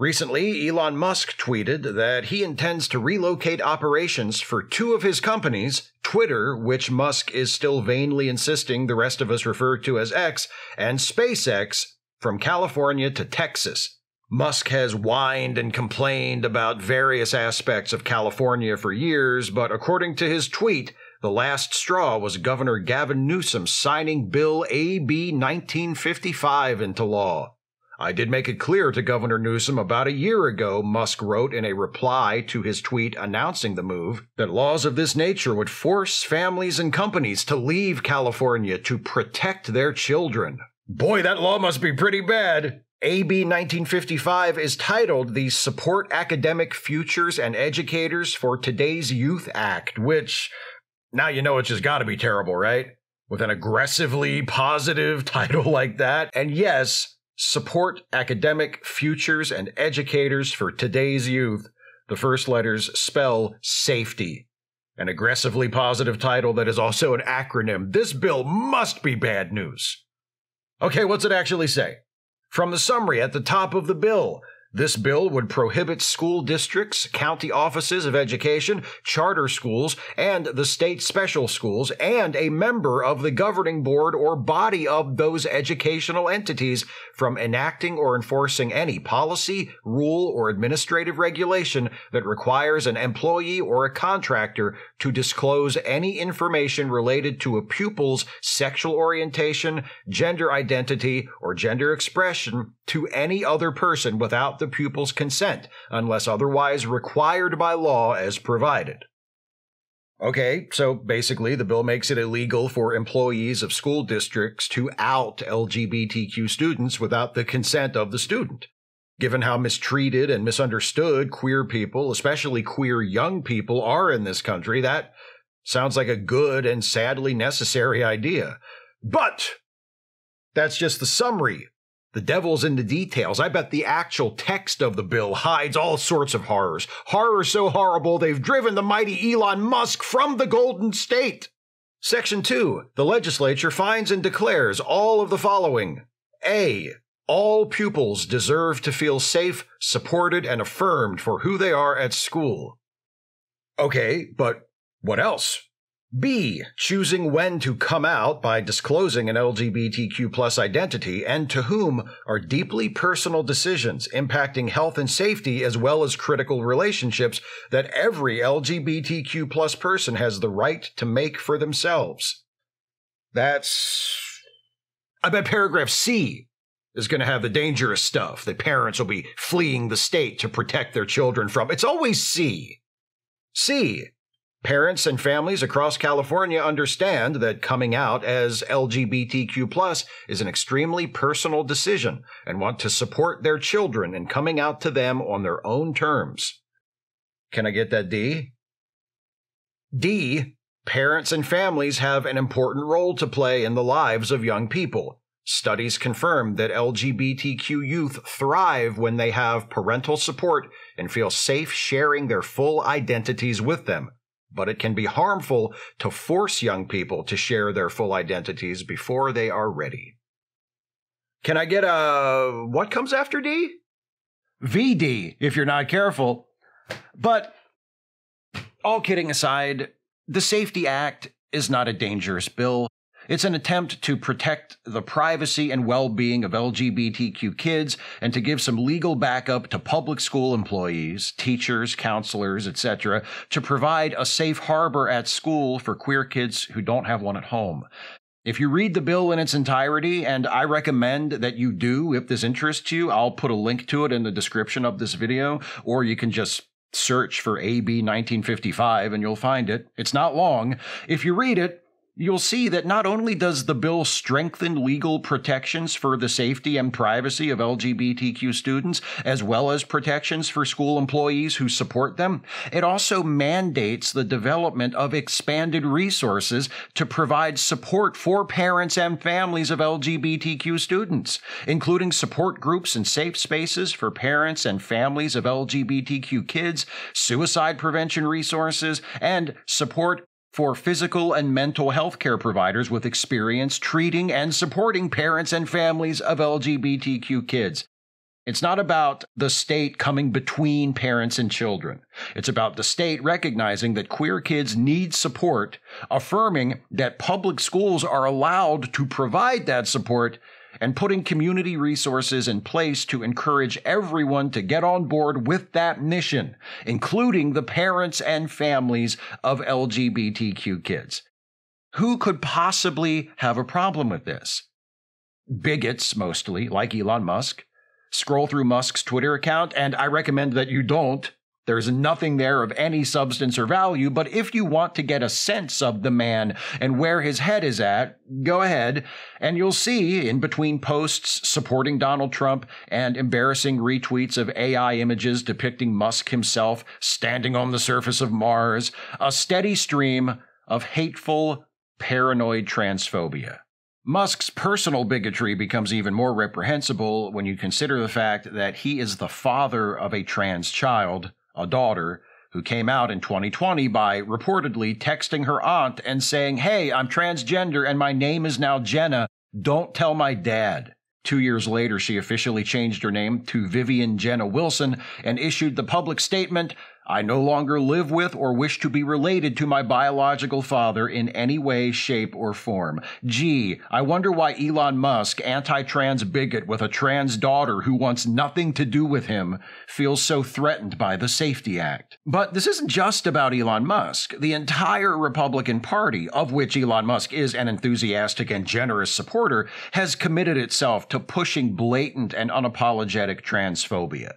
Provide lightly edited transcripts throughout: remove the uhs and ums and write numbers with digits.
Recently, Elon Musk tweeted that he intends to relocate operations for two of his companies, Twitter, which Musk is still vainly insisting the rest of us refer to as X, and SpaceX, from California to Texas. Musk has whined and complained about various aspects of California for years, but according to his tweet, the last straw was Governor Gavin Newsom signing Bill AB 1955 into law. I did make it clear to Governor Newsom about a year ago, Musk wrote in a reply to his tweet announcing the move, that laws of this nature would force families and companies to leave California to protect their children. Boy, that law must be pretty bad. AB 1955 is titled the Support Academic Futures and Educators for Today's Youth Act, which, now you know it's just gotta be terrible, right? With an aggressively positive title like that. And yes, Support Academic Futures and Educators for Today's Youth. The first letters spell safety. An aggressively positive title that is also an acronym. This bill must be bad news. Okay, what's it actually say? From the summary at the top of the bill, this bill would prohibit school districts, county offices of education, charter schools, and the state special schools, and a member of the governing board or body of those educational entities from enacting or enforcing any policy, rule, or administrative regulation that requires an employee or a contractor to disclose any information related to a pupil's sexual orientation, gender identity, or gender expression to any other person without the pupil's consent, unless otherwise required by law as provided. Okay, so basically the bill makes it illegal for employees of school districts to out LGBTQ students without the consent of the student. Given how mistreated and misunderstood queer people, especially queer young people, are in this country, that sounds like a good and sadly necessary idea. But that's just the summary. The devil's in the details. I bet the actual text of the bill hides all sorts of horrors. Horrors so horrible they've driven the mighty Elon Musk from the Golden State. Section 2. The legislature finds and declares all of the following. A. All pupils deserve to feel safe, supported, and affirmed for who they are at school. Okay, but what else? B. Choosing when to come out by disclosing an LGBTQ+ identity and to whom are deeply personal decisions impacting health and safety as well as critical relationships that every LGBTQ+ person has the right to make for themselves. I bet paragraph C is going to have the dangerous stuff that parents will be fleeing the state to protect their children from. It's always C. C. Parents and families across California understand that coming out as LGBTQ+ is an extremely personal decision and want to support their children in coming out to them on their own terms. Can I get that D? D. Parents and families have an important role to play in the lives of young people. Studies confirm that LGBTQ youth thrive when they have parental support and feel safe sharing their full identities with them. But it can be harmful to force young people to share their full identities before they are ready. Can I get what comes after D? VD, if you're not careful. But all kidding aside, the Safety Act is not a dangerous bill. It's an attempt to protect the privacy and well-being of LGBTQ kids and to give some legal backup to public school employees, teachers, counselors, etc., to provide a safe harbor at school for queer kids who don't have one at home. If you read the bill in its entirety, and I recommend that you do if this interests you, I'll put a link to it in the description of this video, or you can just search for AB 1955 and you'll find it. It's not long. If you read it, you'll see that not only does the bill strengthen legal protections for the safety and privacy of LGBTQ students, as well as protections for school employees who support them, it also mandates the development of expanded resources to provide support for parents and families of LGBTQ students, including support groups and safe spaces for parents and families of LGBTQ kids, suicide prevention resources, and support for physical and mental health care providers with experience treating and supporting parents and families of LGBTQ kids. It's not about the state coming between parents and children. It's about the state recognizing that queer kids need support, affirming that public schools are allowed to provide that support, and putting community resources in place to encourage everyone to get on board with that mission, including the parents and families of LGBTQ kids. Who could possibly have a problem with this? Bigots, mostly, like Elon Musk. Scroll through Musk's Twitter account, and I recommend that you don't. There's nothing there of any substance or value, but if you want to get a sense of the man and where his head is at, go ahead, and you'll see in between posts supporting Donald Trump and embarrassing retweets of AI images depicting Musk himself standing on the surface of Mars, a steady stream of hateful, paranoid transphobia. Musk's personal bigotry becomes even more reprehensible when you consider the fact that he is the father of a trans child, a daughter, who came out in 2020 by reportedly texting her aunt and saying, "Hey, I'm transgender and my name is now Jenna. Don't tell my dad." 2 years later, she officially changed her name to Vivian Jenna Wilson and issued the public statement, "I no longer live with or wish to be related to my biological father in any way, shape, or form." Gee, I wonder why Elon Musk, anti-trans bigot with a trans daughter who wants nothing to do with him, feels so threatened by the Safety Act. But this isn't just about Elon Musk. The entire Republican Party, of which Elon Musk is an enthusiastic and generous supporter, has committed itself to pushing blatant and unapologetic transphobia.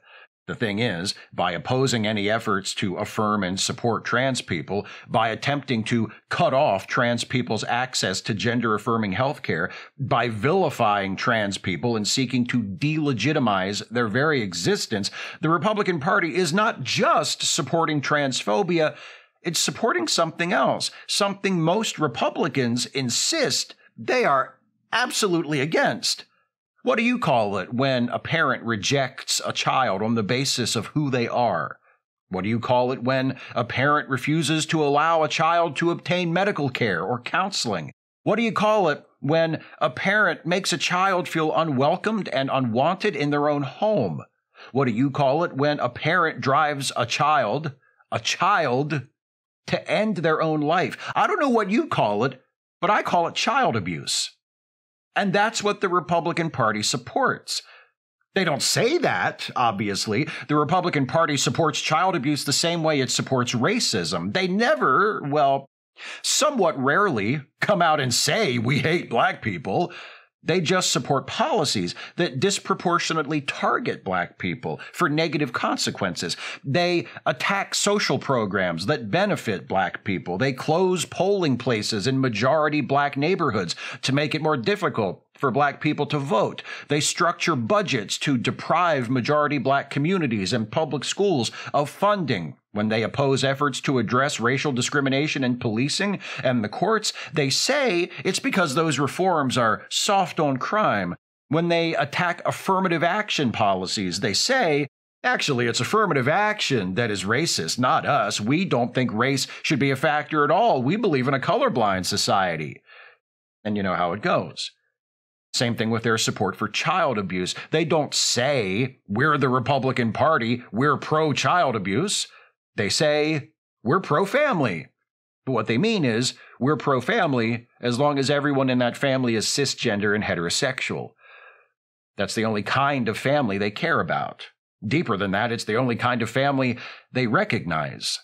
The thing is, by opposing any efforts to affirm and support trans people, by attempting to cut off trans people's access to gender-affirming healthcare, by vilifying trans people and seeking to delegitimize their very existence, the Republican Party is not just supporting transphobia, it's supporting something else, something most Republicans insist they are absolutely against. What do you call it when a parent rejects a child on the basis of who they are? What do you call it when a parent refuses to allow a child to obtain medical care or counseling? What do you call it when a parent makes a child feel unwelcomed and unwanted in their own home? What do you call it when a parent drives a child, to end their own life? I don't know what you call it, but I call it child abuse. And that's what the Republican Party supports. They don't say that, obviously. The Republican Party supports child abuse the same way it supports racism. They never, well, somewhat rarely come out and say we hate black people. They just support policies that disproportionately target black people for negative consequences. They attack social programs that benefit black people. They close polling places in majority black neighborhoods to make it more difficult for black people to vote. They structure budgets to deprive majority black communities and public schools of funding. When they oppose efforts to address racial discrimination in policing and the courts, they say it's because those reforms are soft on crime. When they attack affirmative action policies, they say, actually, it's affirmative action that is racist, not us. We don't think race should be a factor at all. We believe in a colorblind society. And you know how it goes. Same thing with their support for child abuse. They don't say, we're the Republican Party, we're pro-child abuse. They say, we're pro-family. But what they mean is, we're pro-family as long as everyone in that family is cisgender and heterosexual. That's the only kind of family they care about. Deeper than that, it's the only kind of family they recognize.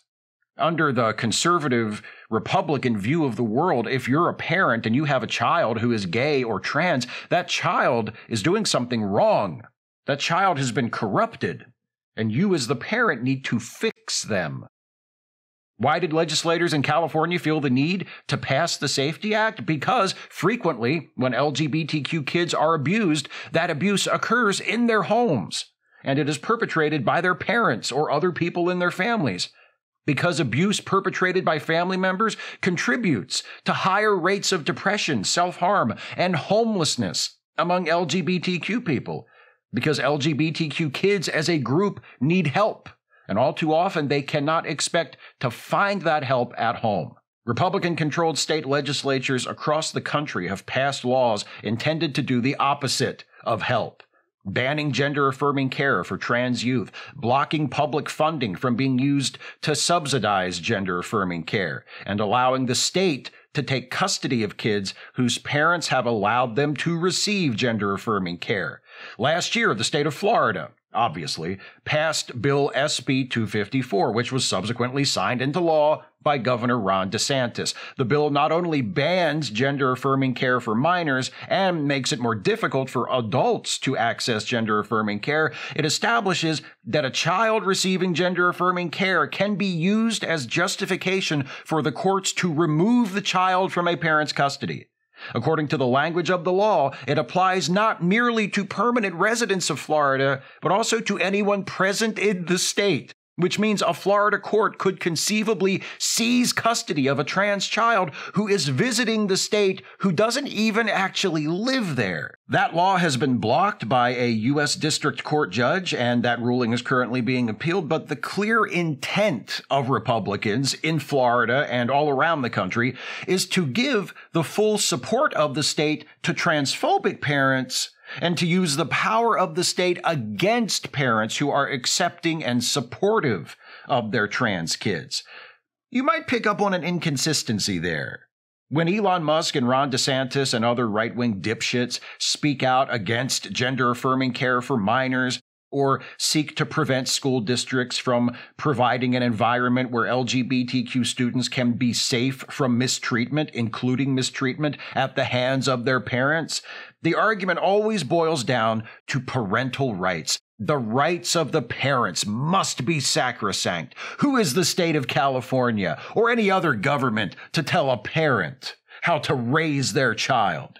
Under the conservative Republican view of the world, if you're a parent and you have a child who is gay or trans, that child is doing something wrong. That child has been corrupted, and you as the parent need to fix them. Why did legislators in California feel the need to pass the Safety Act? Because frequently, when LGBTQ kids are abused, that abuse occurs in their homes, and it is perpetrated by their parents or other people in their families. Because abuse perpetrated by family members contributes to higher rates of depression, self-harm, and homelessness among LGBTQ people. Because LGBTQ kids as a group need help, and all too often they cannot expect to find that help at home. Republican-controlled state legislatures across the country have passed laws intended to do the opposite of help. banning gender-affirming care for trans youth, blocking public funding from being used to subsidize gender-affirming care, and allowing the state to take custody of kids whose parents have allowed them to receive gender-affirming care. Last year, the state of Florida, obviously, passed Bill SB 254, which was subsequently signed into law by Governor Ron DeSantis. The bill not only bans gender-affirming care for minors and makes it more difficult for adults to access gender-affirming care, it establishes that a child receiving gender-affirming care can be used as justification for the courts to remove the child from a parent's custody. According to the language of the law, it applies not merely to permanent residents of Florida, but also to anyone present in the state, which means a Florida court could conceivably seize custody of a trans child who is visiting the state who doesn't even actually live there. That law has been blocked by a U.S. District Court judge, and that ruling is currently being appealed, but the clear intent of Republicans in Florida and all around the country is to give the full support of the state to transphobic parents and to use the power of the state against parents who are accepting and supportive of their trans kids. You might pick up on an inconsistency there. When Elon Musk and Ron DeSantis and other right-wing dipshits speak out against gender-affirming care for minors, or seek to prevent school districts from providing an environment where LGBTQ students can be safe from mistreatment, including mistreatment at the hands of their parents, the argument always boils down to parental rights. The rights of the parents must be sacrosanct. Who is the state of California or any other government to tell a parent how to raise their child?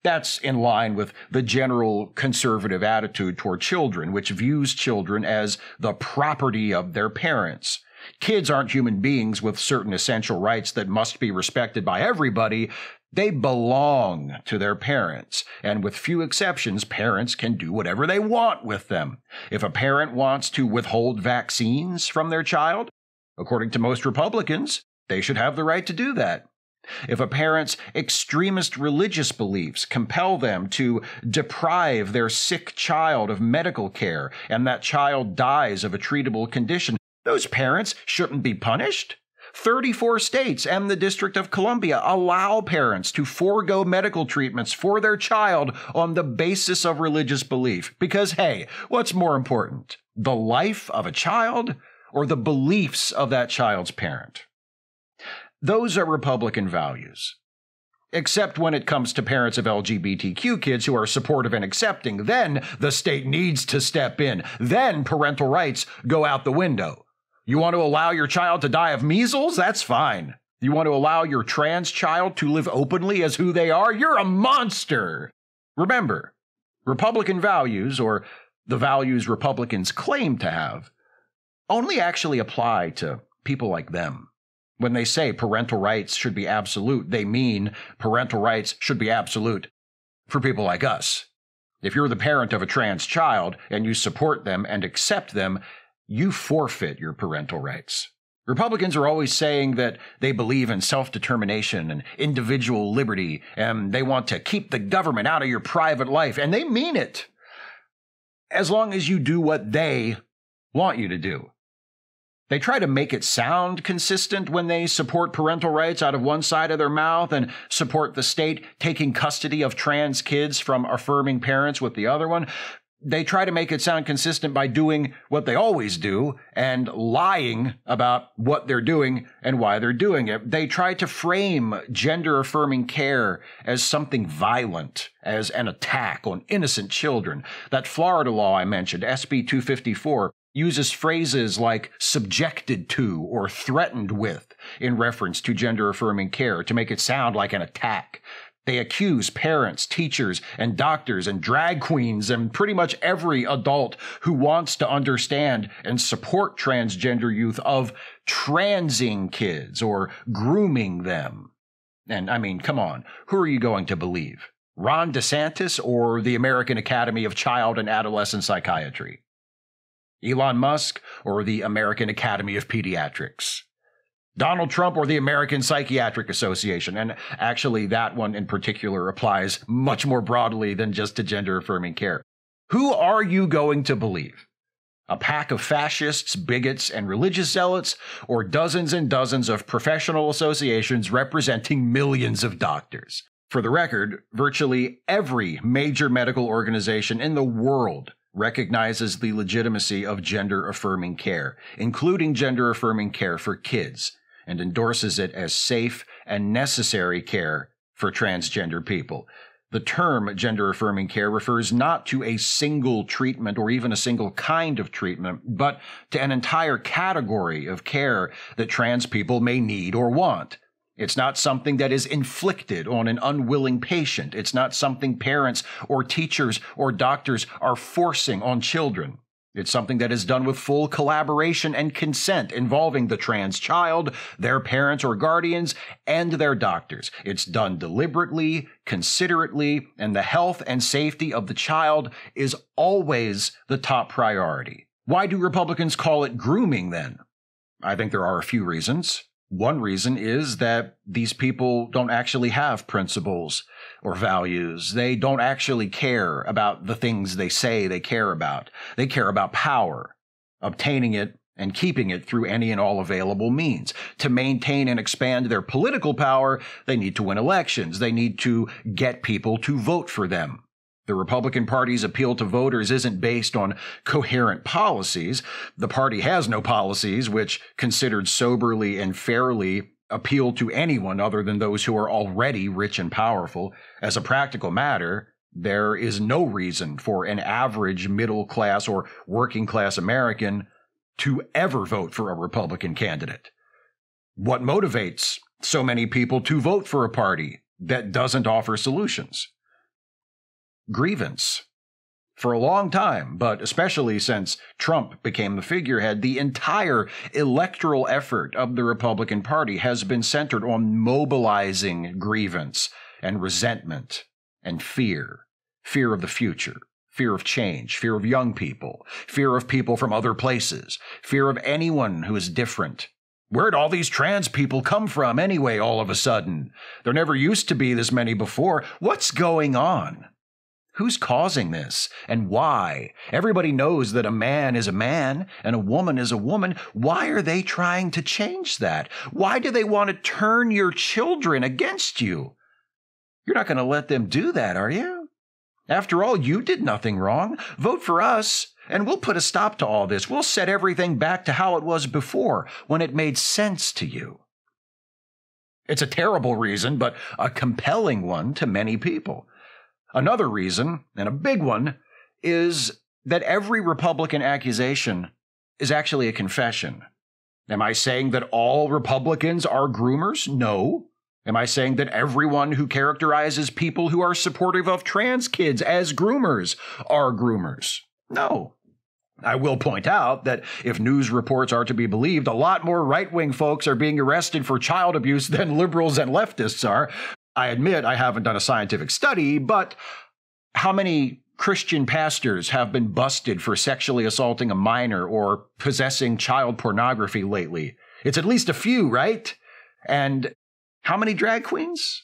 That's in line with the general conservative attitude toward children, which views children as the property of their parents. Kids aren't human beings with certain essential rights that must be respected by everybody. They belong to their parents, and with few exceptions, parents can do whatever they want with them. If a parent wants to withhold vaccines from their child, according to most Republicans, they should have the right to do that. If a parent's extremist religious beliefs compel them to deprive their sick child of medical care and that child dies of a treatable condition, those parents shouldn't be punished. 34 states and the District of Columbia allow parents to forego medical treatments for their child on the basis of religious belief. Because, hey, what's more important, the life of a child or the beliefs of that child's parent? Those are Republican values. Except when it comes to parents of LGBTQ kids who are supportive and accepting, then the state needs to step in. Then parental rights go out the window. You want to allow your child to die of measles? That's fine. You want to allow your trans child to live openly as who they are? You're a monster. Remember, Republican values, or the values Republicans claim to have, only actually apply to people like them. When they say parental rights should be absolute, they mean parental rights should be absolute for people like us. If you're the parent of a trans child and you support them and accept them, you forfeit your parental rights. Republicans are always saying that they believe in self-determination and individual liberty, and they want to keep the government out of your private life, and they mean it, as long as you do what they want you to do. They try to make it sound consistent when they support parental rights out of one side of their mouth and support the state taking custody of trans kids from affirming parents with the other one. They try to make it sound consistent by doing what they always do and lying about what they're doing and why they're doing it. They try to frame gender-affirming care as something violent, as an attack on innocent children. That Florida law I mentioned, SB 254, uses phrases like subjected to or threatened with in reference to gender-affirming care to make it sound like an attack. They accuse parents, teachers, and doctors and drag queens and pretty much every adult who wants to understand and support transgender youth of transing kids or grooming them. And I mean, come on, who are you going to believe? Ron DeSantis or the American Academy of Child and Adolescent Psychiatry? Elon Musk or the American Academy of Pediatrics? Donald Trump or the American Psychiatric Association? And actually, that one in particular applies much more broadly than just to gender-affirming care. Who are you going to believe? A pack of fascists, bigots, and religious zealots, or dozens and dozens of professional associations representing millions of doctors? For the record, virtually every major medical organization in the world recognizes the legitimacy of gender-affirming care, including gender-affirming care for kids, and endorses it as safe and necessary care for transgender people. The term gender-affirming care refers not to a single treatment or even a single kind of treatment, but to an entire category of care that trans people may need or want. It's not something that is inflicted on an unwilling patient. It's not something parents or teachers or doctors are forcing on children. It's something that is done with full collaboration and consent involving the trans child, their parents or guardians, and their doctors. It's done deliberately, considerately, and the health and safety of the child is always the top priority. Why do Republicans call it grooming then? I think there are a few reasons. One reason is that these people don't actually have principles or values. They don't actually care about the things they say they care about. They care about power, obtaining it and keeping it through any and all available means. To maintain and expand their political power, they need to win elections. They need to get people to vote for them. The Republican Party's appeal to voters isn't based on coherent policies. The party has no policies which, considered soberly and fairly, appeal to anyone other than those who are already rich and powerful. As a practical matter, there is no reason for an average middle-class or working-class American to ever vote for a Republican candidate. What motivates so many people to vote for a party that doesn't offer solutions? Grievance. For a long time, but especially since Trump became the figurehead, the entire electoral effort of the Republican Party has been centered on mobilizing grievance and resentment and fear. Fear of the future, fear of change, fear of young people, fear of people from other places, fear of anyone who is different. Where'd all these trans people come from anyway all of a sudden? There never used to be this many before. What's going on? Who's causing this, and why? Everybody knows that a man is a man and a woman is a woman. Why are they trying to change that? Why do they want to turn your children against you? You're not going to let them do that, are you? After all, you did nothing wrong. Vote for us, and we'll put a stop to all this. We'll set everything back to how it was before, when it made sense to you. It's a terrible reason, but a compelling one to many people. Another reason, and a big one, is that every Republican accusation is actually a confession. Am I saying that all Republicans are groomers? No. Am I saying that everyone who characterizes people who are supportive of trans kids as groomers are groomers? No. I will point out that if news reports are to be believed, a lot more right-wing folks are being arrested for child abuse than liberals and leftists are. I admit I haven't done a scientific study, but how many Christian pastors have been busted for sexually assaulting a minor or possessing child pornography lately? It's at least a few, right? And how many drag queens?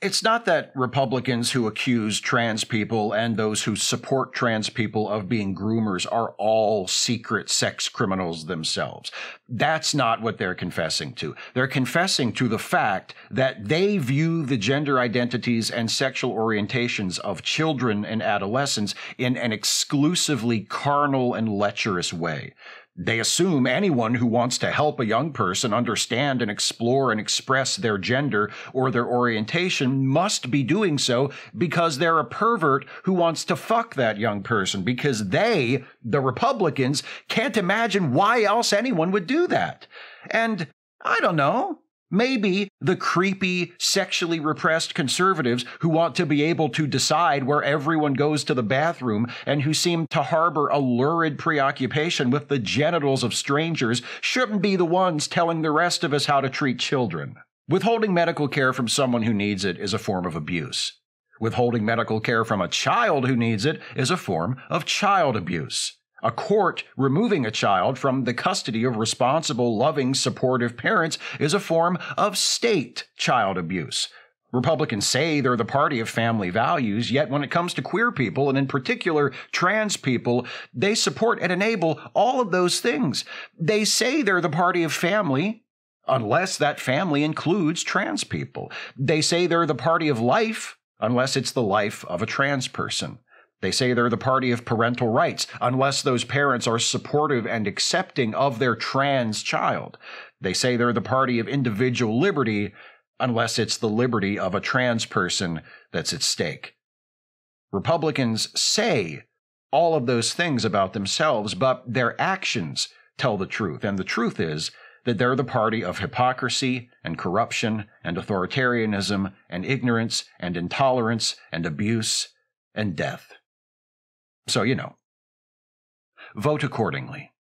It's not that Republicans who accuse trans people and those who support trans people of being groomers are all secret sex criminals themselves. That's not what they're confessing to. They're confessing to the fact that they view the gender identities and sexual orientations of children and adolescents in an exclusively carnal and lecherous way. They assume anyone who wants to help a young person understand and explore and express their gender or their orientation must be doing so because they're a pervert who wants to fuck that young person, because they, the Republicans, can't imagine why else anyone would do that. And I don't know. Maybe the creepy, sexually repressed conservatives who want to be able to decide where everyone goes to the bathroom and who seem to harbor a lurid preoccupation with the genitals of strangers shouldn't be the ones telling the rest of us how to treat children. Withholding medical care from someone who needs it is a form of abuse. Withholding medical care from a child who needs it is a form of child abuse. A court removing a child from the custody of responsible, loving, supportive parents is a form of state child abuse. Republicans say they're the party of family values, yet when it comes to queer people, and in particular trans people, they support and enable all of those things. They say they're the party of family, unless that family includes trans people. They say they're the party of life, unless it's the life of a trans person. They say they're the party of parental rights, unless those parents are supportive and accepting of their trans child. They say they're the party of individual liberty, unless it's the liberty of a trans person that's at stake. Republicans say all of those things about themselves, but their actions tell the truth. And the truth is that they're the party of hypocrisy and corruption and authoritarianism and ignorance and intolerance and abuse and death. So, vote accordingly.